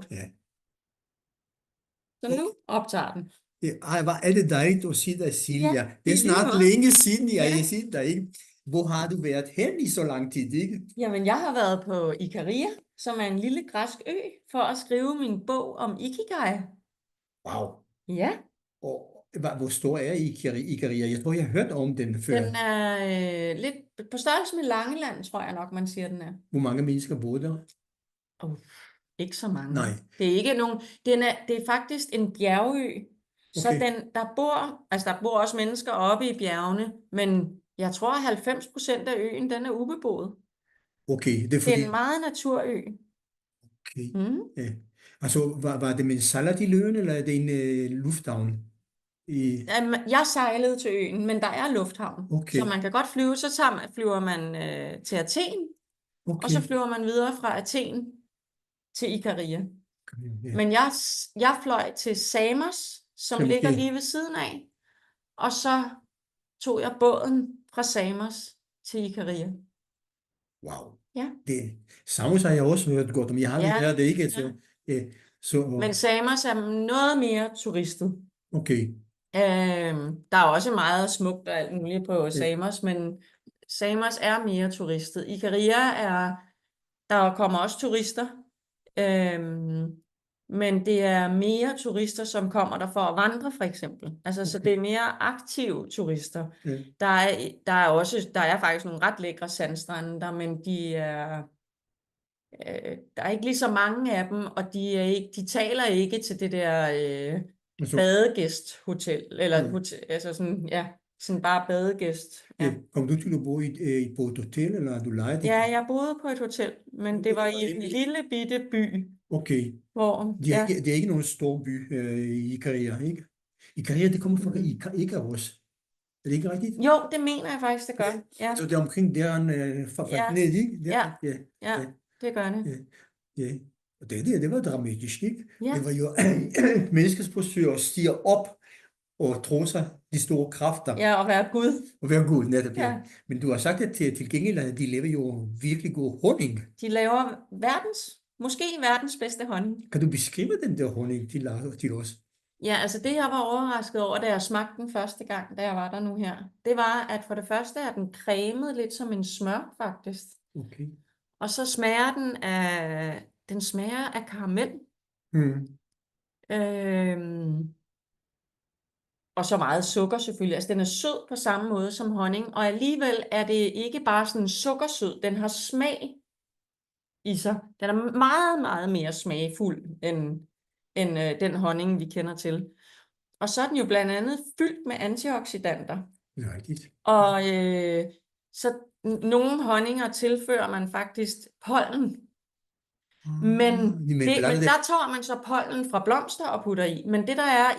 godt. Ja. Så nu optager den. Ej, hvor er det dejligt at se dig, Silja. Ja, Det er i lige snart måde. længe siden, jeg Ja. har set dig, ikke? Hvor har du været hen i så lang tid, ikke? Jamen, jeg har været på Ikaria, som er en lille græsk ø, for at skrive min bog om Ikigai. Wow. Ja, Og hvor stor er Ikaria? Jeg tror, jeg har hørt om den før. den er lidt på størrelse med Langeland, tror jeg nok, man siger, den er. Hvor mange mennesker bor der? Ikke så mange. Nej. Det er ikke nogen. Det er faktisk en bjergø. Så Okay. der bor også mennesker oppe i bjergene, men jeg tror, at 90% af øen, den er ubeboet. Okay, det er Det fordi... er en meget naturø. Okay. Mm. Ja. Altså, var det med en salat i løen, eller er det en lufthavn? Jeg sejlede til øen, men der er lufthavn. Okay. Så man kan godt flyve. Så flyver man til Athen, Okay. og så flyver man videre fra Athen til Ikaria. Ja. Men jeg fløj til Samos, som Okay. ligger lige ved siden af. Og så tog jeg båden fra Samos til Ikaria. Wow. Ja. Samos har jeg også hørt godt om. Jeg har aldrig været det, ikke? Så, Men Samos er noget mere turistet. okay. Der er også meget smukt og alt muligt på Samos, men Samos er mere turistet. Ikaria der kommer også turister, men det er mere turister, som kommer der for at vandre, for eksempel. Altså, så det er mere aktive turister. Ja. Der er faktisk nogle ret lækre sandstrande der, men der er ikke lige så mange af dem, og de taler ikke til det der badegæsthotel, eller hotel, altså sådan, sådan bare badegæst. Ja. Kom du til at bo på et hotel, eller har du lejet det? Ja, jeg boede på et hotel, men det var i en lille bitte by. Okay. Hvor, Det er ikke nogen stor by i Ikaria, ikke? Ikaria, det kommer fra Ikaros. Er det ikke rigtigt? Jo, det mener jeg faktisk, det gør. Ja. Så det er omkring der fra ned, ikke? Ja, det gør det. Ja. Og det var dramatisk, ikke? Ja. Det var jo menneskets forsøg at stige op og tro sig de store kræfter. Ja, og være Gud. Og være Gud, netop. Ja. Men du har sagt, at til gengæld, de laver jo virkelig god honning. De laver måske verdens bedste honning. Kan du beskrive den der honning til os? Ja, altså det jeg var overrasket over, da jeg smagte den første gang, da jeg var der nu her, det var, at for det første er den cremet lidt som en smør, faktisk. Okay. Og så smager den smager af karamel. Og så meget sukker selvfølgelig. Altså den er sød på samme måde som honning, og alligevel er det ikke bare sådan sukkersød, den har smag i sig. Den er meget, meget mere smagfuld end den honning, vi kender til. Og så er den jo blandt andet fyldt med antioxidanter. Ja, rigtigt. Og så nogle honninger tilfører man faktisk pollen. Men der tager man så pollen fra blomster og putter i. Men det der er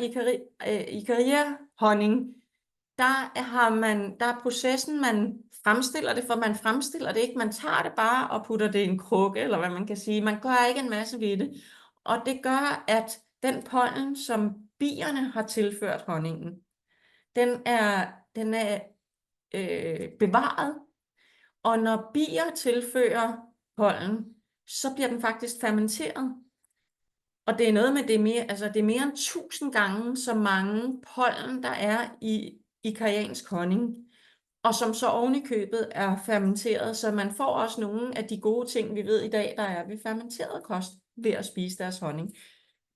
Ikaria-honning, der er processen, man fremstiller det, for man fremstiller det ikke. Man tager det bare og putter det i en krukke, eller hvad man kan sige. Man gør ikke en masse ved det. Og det gør, at den pollen, som bierne har tilført honningen, den er bevaret. Og når bier tilfører pollen, så bliver den faktisk fermenteret. Og det er noget med, det er mere end 1000 gange så mange pollen, der er i ikariansk honning, og som så oven i købet er fermenteret, så man får også nogle af de gode ting, vi ved i dag, der er ved fermenteret kost, ved at spise deres honning.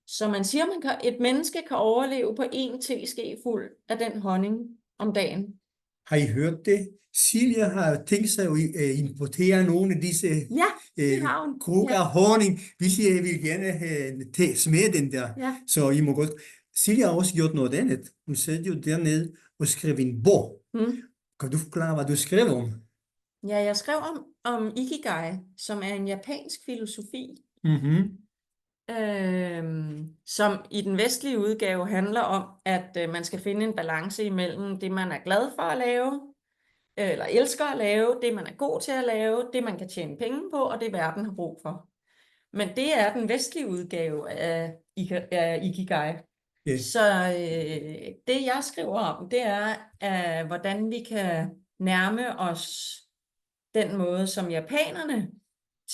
Så man siger, at et menneske kan overleve på 1 teske fuld af den honning om dagen. Har I hørt det? Silja har tænkt sig at importere nogle af disse krukker af honning, hvis I vil gerne smage den der. Ja. Så I må godt. Silja har også gjort noget andet. Hun sad jo dernede og skrev en bog. Kan du forklare, hvad du skrev om? Ja, jeg skrev om Ikigai, som er en japansk filosofi. Som i den vestlige udgave handler om, at man skal finde en balance imellem det, man er glad for at lave, eller elsker at lave, det man er god til at lave, det man kan tjene penge på, og det verden har brug for. Men det er den vestlige udgave af Ikigai. Yes. Så det jeg skriver om, det er, hvordan vi kan nærme os den måde, som japanerne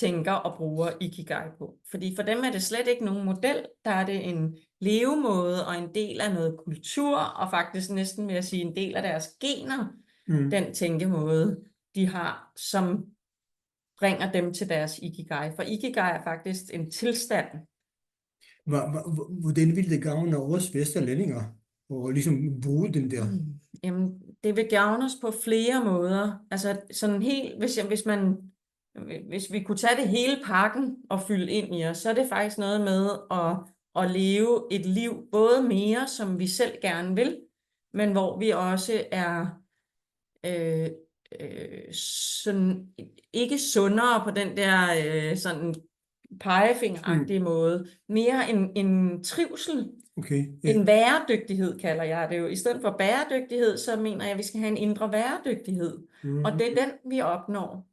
tænker og bruger Ikigai på. Fordi for dem er det slet ikke nogen model, der er det en levemåde og en del af noget kultur, og faktisk næsten vil jeg sige en del af deres gener, den tænkemåde, de har, som bringer dem til deres Ikigai. For Ikigai er faktisk en tilstand. Hvordan vil det gavne os vesterlændinger og ligesom bruge den der? Jamen, det vil gavne os på flere måder. Altså sådan helt, hvis vi kunne tage det hele pakken og fylde ind i os, så er det faktisk noget med at leve et liv både mere, som vi selv gerne vil, men hvor vi også er sådan, ikke sundere på den der sådan pegefingeragtige måde, mere en trivsel, en bæredygtighed kalder jeg det jo. I stedet for bæredygtighed, så mener jeg, at vi skal have en indre bæredygtighed, og det er den, vi opnår,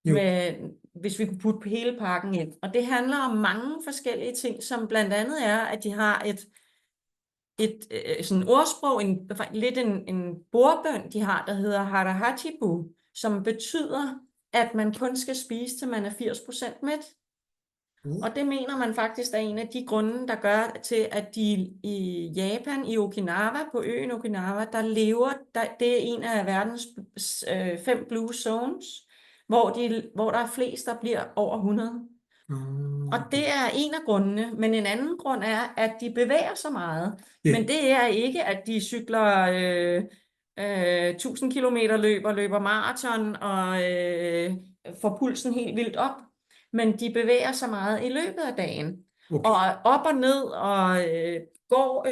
med, hvis vi kunne putte hele pakken ind. Og det handler om mange forskellige ting, som blandt andet er, at de har et sådan ordsprog, lidt en bordbøn, de har, der hedder Harahachibu, som betyder, at man kun skal spise, til man er 80% mæt. Og det mener man faktisk er en af de grunde, der gør til, at de i Japan, i Okinawa, på øen Okinawa, det er en af verdens 5 blue zones, hvor der er flest, der bliver over 100. Og det er en af grundene, men en anden grund er, at de bevæger sig meget. Men det er ikke, at de cykler 1000 kilometer løber maraton og får pulsen helt vildt op. Men de bevæger sig meget i løbet af dagen. Og op og ned og går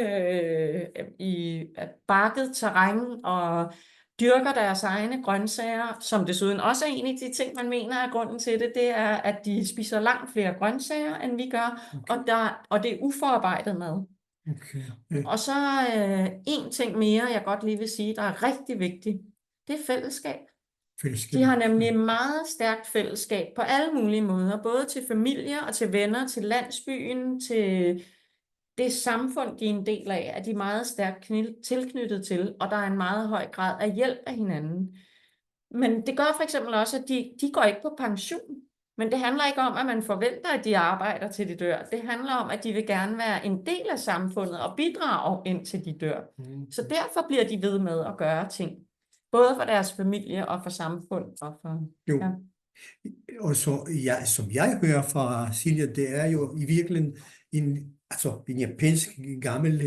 i bakket terræn og dyrker deres egne grøntsager, som desuden også er en af de ting, man mener er grunden til det, det er, at de spiser langt flere grøntsager, end vi gør, og det er uforarbejdet mad. Og så en ting mere, jeg godt lige vil sige, der er rigtig vigtigt, det er fællesskab. De har nemlig meget stærkt fællesskab på alle mulige måder, både til familier og til venner, til landsbyen, til det samfund, de er en del af, er de meget stærkt tilknyttet til, og der er en meget høj grad af hjælp af hinanden. Men det gør for eksempel også, at de går ikke på pension. Men det handler ikke om, at man forventer, at de arbejder til de dør. Det handler om, at de vil gerne være en del af samfundet og bidrage indtil de dør. Så derfor bliver de ved med at gøre ting. Både for deres familie og for samfund. Og for, ja. Og så, som jeg hører fra Silja, det er jo i virkeligheden en japansk gammel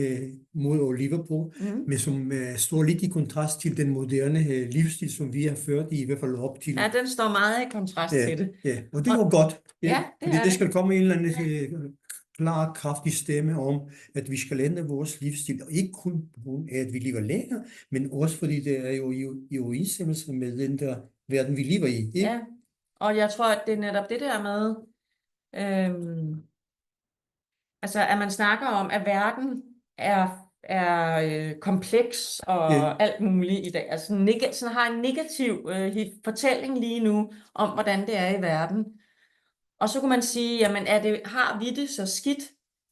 måde at leve på, men som står lidt i kontrast til den moderne livsstil, som vi har ført i hvert fald op til. Ja, den står meget i kontrast til det. Ja, og det var godt. Fordi det skal komme en eller anden klar, kraftig stemme om, at vi skal ændre vores livsstil, og ikke kun på grund af, at vi lever længere, men også fordi det er jo i overensstemmelse med den der verden, vi lever i. Ikke? Ja, og jeg tror, at det er netop det der med, altså at man snakker om, at verden er kompleks og alt muligt i dag. Altså sådan har en negativ fortælling lige nu om, hvordan det er i verden. Og så kunne man sige, jamen har vi det så skidt,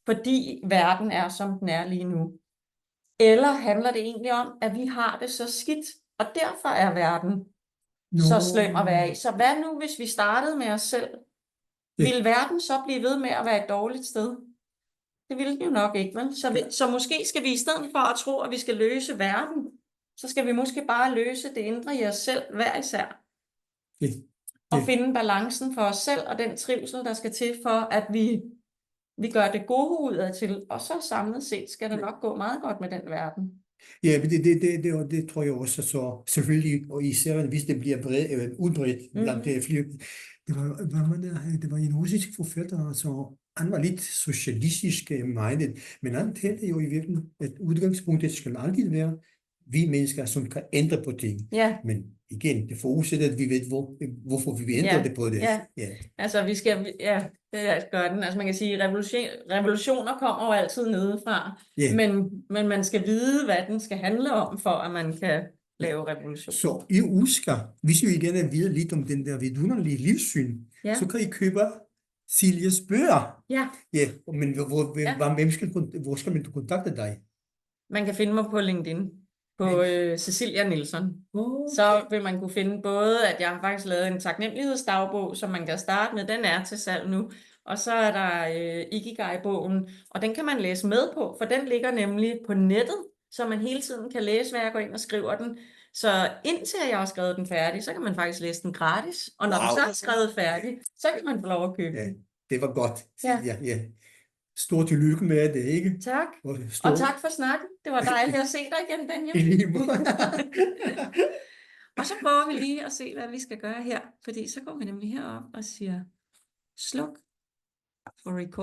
fordi verden er, som den er lige nu? Eller handler det egentlig om, at vi har det så skidt, og derfor er verden så slem at være i? Så hvad nu, hvis vi startede med os selv? Vil verden så blive ved med at være et dårligt sted? Det vil den jo nok ikke, vel? Så måske skal vi i stedet for at tro, at vi skal løse verden, så skal vi måske bare løse det indre i os selv, hver især. Og finde balancen for os selv, og den trivsel, der skal til for, at vi gør det gode udadtil, og så samlet set skal det nok gå meget godt med den verden. Ja, men det tror jeg også, så selvfølgelig, og især hvis det bliver udbredt blandt flere. Det var en russisk forfatter, så han var lidt socialistisk minded, men han talte jo i virkeligheden, at udgangspunktet skal aldrig være, vi mennesker, som kan ændre på ting. Men igen, det forudsætter, at vi ved, hvorfor vi vil ændre det på det. Altså vi skal, det gør den. Altså man kan sige, revolutioner kommer jo altid nedefra, men man skal vide, hvad den skal handle om, for at man kan lave revolution. Så I husker, hvis I gerne vide lidt om den der vidunderlige livssyn, så kan I købe Siljas bøger. Men hvor skal man kontakte dig? Man kan finde mig på LinkedIn. på Cecilia Nielsen. Okay. Så vil man kunne finde både, at jeg har faktisk lavet en taknemmelighedsdagbog, som man kan starte med. Den er til salg nu. Og så er der Ikigai-bogen, og den kan man læse med på, for den ligger nemlig på nettet, så man hele tiden kan læse, hvad jeg går ind og skriver den. Så indtil jeg har skrevet den færdig, så kan man faktisk læse den gratis. Og når den så er skrevet færdig, så kan man få lov at købe den. Det var godt. Ja. Ja. Stort tillykke med det, ikke? Tak. Og tak for snakken. Det var dejligt at se dig igen, Benjamin. Og så prøver vi lige at se, hvad vi skal gøre her. Fordi så går vi nemlig herop og siger sluk for recording.